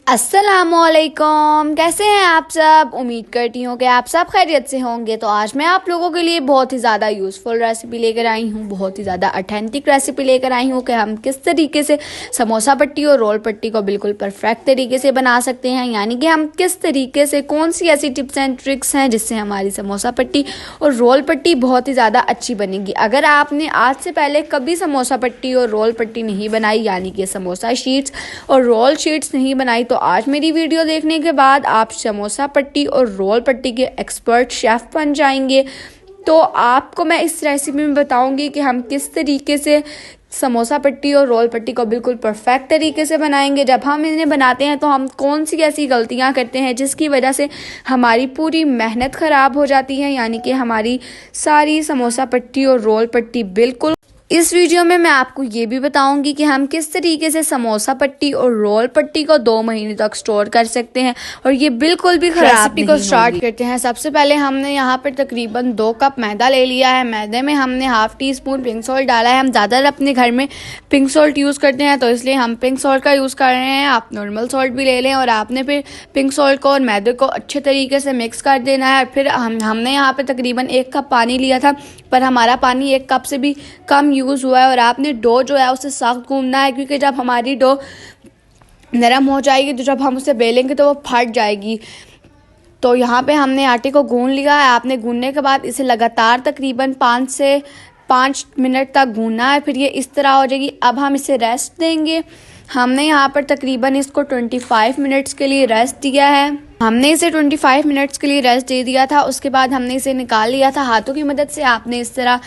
अस्सलामुअलैकुम, कैसे हैं आप सब। उम्मीद करती हूँ कि आप सब खैरियत से होंगे। तो आज मैं आप लोगों के लिए बहुत ही ज़्यादा यूज़फुल रेसिपी लेकर आई हूँ, बहुत ही ज़्यादा ऑथेंटिक रेसिपी लेकर आई हूँ कि हम किस तरीके से समोसा पट्टी और रोल पट्टी को बिल्कुल परफेक्ट तरीके से बना सकते हैं। यानी कि हम किस तरीके से, कौन सी ऐसी टिप्स एंड ट्रिक्स हैं जिससे हमारी समोसा पट्टी और रोल पट्टी बहुत ही ज़्यादा अच्छी बनेगी। अगर आपने आज से पहले कभी समोसा पट्टी और रोल पट्टी नहीं बनाई, यानी कि समोसा शीट्स और रोल शीट्स नहीं बनाई, तो आज मेरी वीडियो देखने के बाद आप समोसा पट्टी और रोल पट्टी के एक्सपर्ट शेफ़ बन जाएंगे। तो आपको मैं इस रेसिपी में बताऊंगी कि हम किस तरीके से समोसा पट्टी और रोल पट्टी को बिल्कुल परफेक्ट तरीके से बनाएंगे। जब हम इन्हें बनाते हैं तो हम कौन सी ऐसी गलतियां करते हैं जिसकी वजह से हमारी पूरी मेहनत ख़राब हो जाती है, यानी कि हमारी सारी समोसा पट्टी और रोल पट्टी बिल्कुल। इस वीडियो में मैं आपको ये भी बताऊंगी कि हम किस तरीके से समोसा पट्टी और रोल पट्टी को 2 महीने तक स्टोर कर सकते हैं और ये बिल्कुल भी खराब नहीं होगी। को स्टार्ट करते हैं। सबसे पहले हमने यहाँ पर तकरीबन 2 कप मैदा ले लिया है। मैदे में हमने half tea spoon pink salt डाला है। हम ज़्यादातर अपने घर में पिंक सॉल्ट यूज़ करते हैं, तो इसलिए हम पिंक सॉल्ट का यूज़ कर रहे हैं। आप नॉर्मल सॉल्ट भी ले लें और आपने फिर पिंक सॉल्ट को और मैदे को अच्छे तरीके से मिक्स कर देना है। फिर हमने यहाँ पर तकरीबन 1 कप पानी लिया था, पर हमारा पानी 1 कप से भी कम यूज़ हुआ है। और आपने डो जो है उसे सख्त गूंदना है, क्योंकि जब हमारी डो नरम हो जाएगी तो जब हम उसे बेलेंगे तो वो फट जाएगी। तो यहाँ पे हमने आटे को गूंद लिया है। आपने गूंदने के बाद इसे लगातार तकरीबन 5 से 5 मिनट तक गूंदना है, फिर ये इस तरह हो जाएगी। अब हम इसे रेस्ट देंगे। हमने यहाँ पर तकरीबन इसको 25 मिनट्स के लिए रेस्ट दिया है। हमने इसे 25 मिनट्स के लिए रेस्ट दे दिया था। उसके बाद हमने इसे निकाल लिया था। हाथों की मदद से आपने इस तरह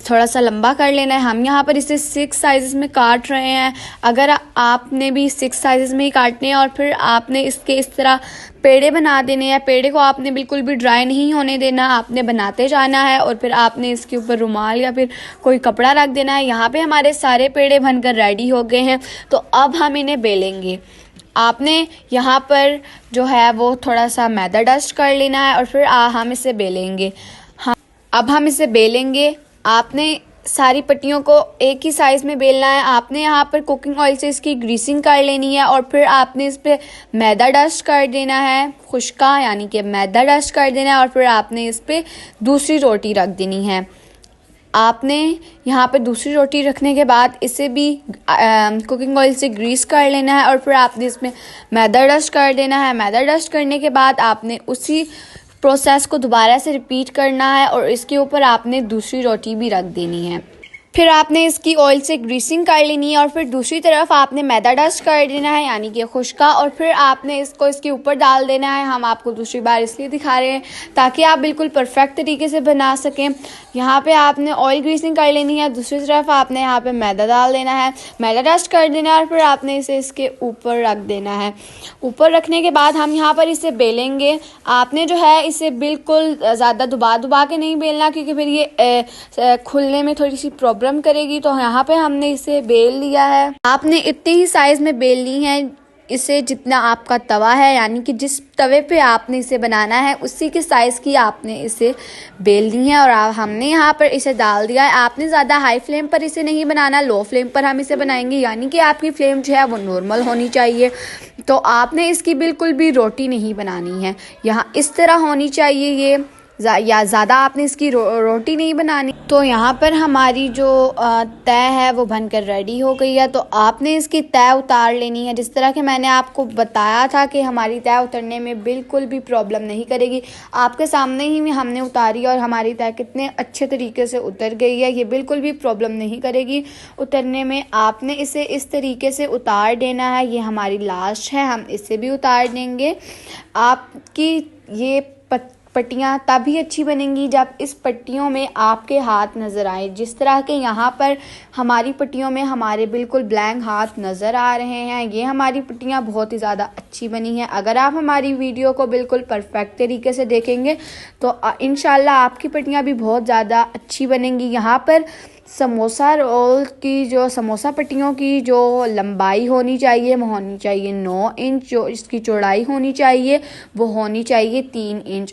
थोड़ा सा लंबा कर लेना है। हम यहाँ पर इसे 6 साइज़ में काट रहे हैं। अगर आपने भी 6 साइज़ में ही काटने हैं और फिर आपने इसके इस तरह पेड़े बना देने हैं। पेड़े को आपने बिल्कुल भी ड्राई नहीं होने देना, आपने बनाते जाना है और फिर आपने इसके ऊपर रुमाल या फिर कोई कपड़ा रख देना है। यहाँ पे हमारे सारे पेड़े बनकर रेडी हो गए हैं। तो अब हम इन्हें बेलेंगे। आपने यहाँ पर जो है वो थोड़ा सा मैदा डस्ट कर लेना है और फिर हम इसे बेलेंगे। अब हम इसे बेलेंगे। आपने सारी पट्टियों को एक ही साइज़ में बेलना है। आपने यहाँ पर कुकिंग ऑयल से इसकी ग्रीसिंग कर लेनी है और फिर आपने इस पर मैदा डस्ट कर देना है, खुश्का यानी कि मैदा डस्ट कर देना है। और फिर आपने इस पर दूसरी रोटी रख देनी है। आपने यहाँ पे दूसरी रोटी रखने के बाद इसे भी कुकिंग ऑयल से ग्रीस कर लेना है और फिर आपने इसमें मैदा डस्ट कर देना है। मैदा डस्ट करने के बाद आपने उसी प्रोसेस को दोबारा से रिपीट करना है और इसके ऊपर आपने दूसरी रोटी भी रख देनी है। फिर आपने इसकी ऑयल से ग्रीसिंग कर लेनी है और फिर दूसरी तरफ आपने मैदा डस्ट कर देना है, यानी कि खुश्का, और फिर आपने इसको इसके ऊपर डाल देना है। हम आपको दूसरी बार इसलिए दिखा रहे हैं ताकि आप बिल्कुल परफेक्ट तरीके से बना सकें। यहाँ पे आपने ऑयल ग्रीसिंग कर लेनी है, दूसरी तरफ आपने यहाँ पे मैदा डाल देना है, मैदा डस्ट कर देना है और फिर आपने इसे इसके ऊपर रख देना है। ऊपर रखने के बाद हम यहाँ पर इसे बेलेंगे। आपने जो है इसे बिल्कुल ज़्यादा दुबा के नहीं बेलना, क्योंकि फिर ये खुलने में थोड़ी सी प्रॉब्लम करेगी। तो यहाँ पे हमने इसे बेल लिया है। आपने इतनी ही साइज़ में बेलनी है इसे जितना आपका तवा है, यानी कि जिस तवे पे आपने इसे बनाना है उसी के साइज़ की आपने इसे बेलनी है। और हमने यहाँ पर इसे डाल दिया है। आपने ज़्यादा हाई फ्लेम पर इसे नहीं बनाना, लो फ्लेम पर हम इसे बनाएंगे, यानी कि आपकी फ्लेम जो है वो नॉर्मल होनी चाहिए। तो आपने इसकी बिल्कुल भी रोटी नहीं बनानी है, यहाँ इस तरह होनी चाहिए ये, या ज़्यादा आपने इसकी रोटी नहीं बनानी। तो यहाँ पर हमारी जो तय है वो बनकर रेडी हो गई है। तो आपने इसकी तय उतार लेनी है। जिस तरह के मैंने आपको बताया था कि हमारी तय उतरने में बिल्कुल भी प्रॉब्लम नहीं करेगी। आपके सामने ही हमने उतारी और हमारी तय कितने अच्छे तरीके से उतर गई है। ये बिल्कुल भी प्रॉब्लम नहीं करेगी उतरने में। आपने इसे इस तरीके से उतार देना है। ये हमारी लास्ट है, हम इसे भी उतार देंगे। आपकी ये पट्टियाँ तभी अच्छी बनेंगी जब इस पट्टियों में आपके हाथ नज़र आए। जिस तरह के यहाँ पर हमारी पट्टियों में हमारे बिल्कुल ब्लैंक हाथ नज़र आ रहे हैं, ये हमारी पट्टियाँ बहुत ही ज़्यादा अच्छी बनी हैं। अगर आप हमारी वीडियो को बिल्कुल परफेक्ट तरीके से देखेंगे तो इंशाल्लाह आपकी पट्टियाँ भी बहुत ज़्यादा अच्छी बनेंगी। यहाँ पर समोसा रोल की जो समोसा पट्टियों की जो लंबाई होनी चाहिए वो होनी चाहिए 9 इंच, जो इसकी चौड़ाई होनी चाहिए वो होनी चाहिए 3 इंच।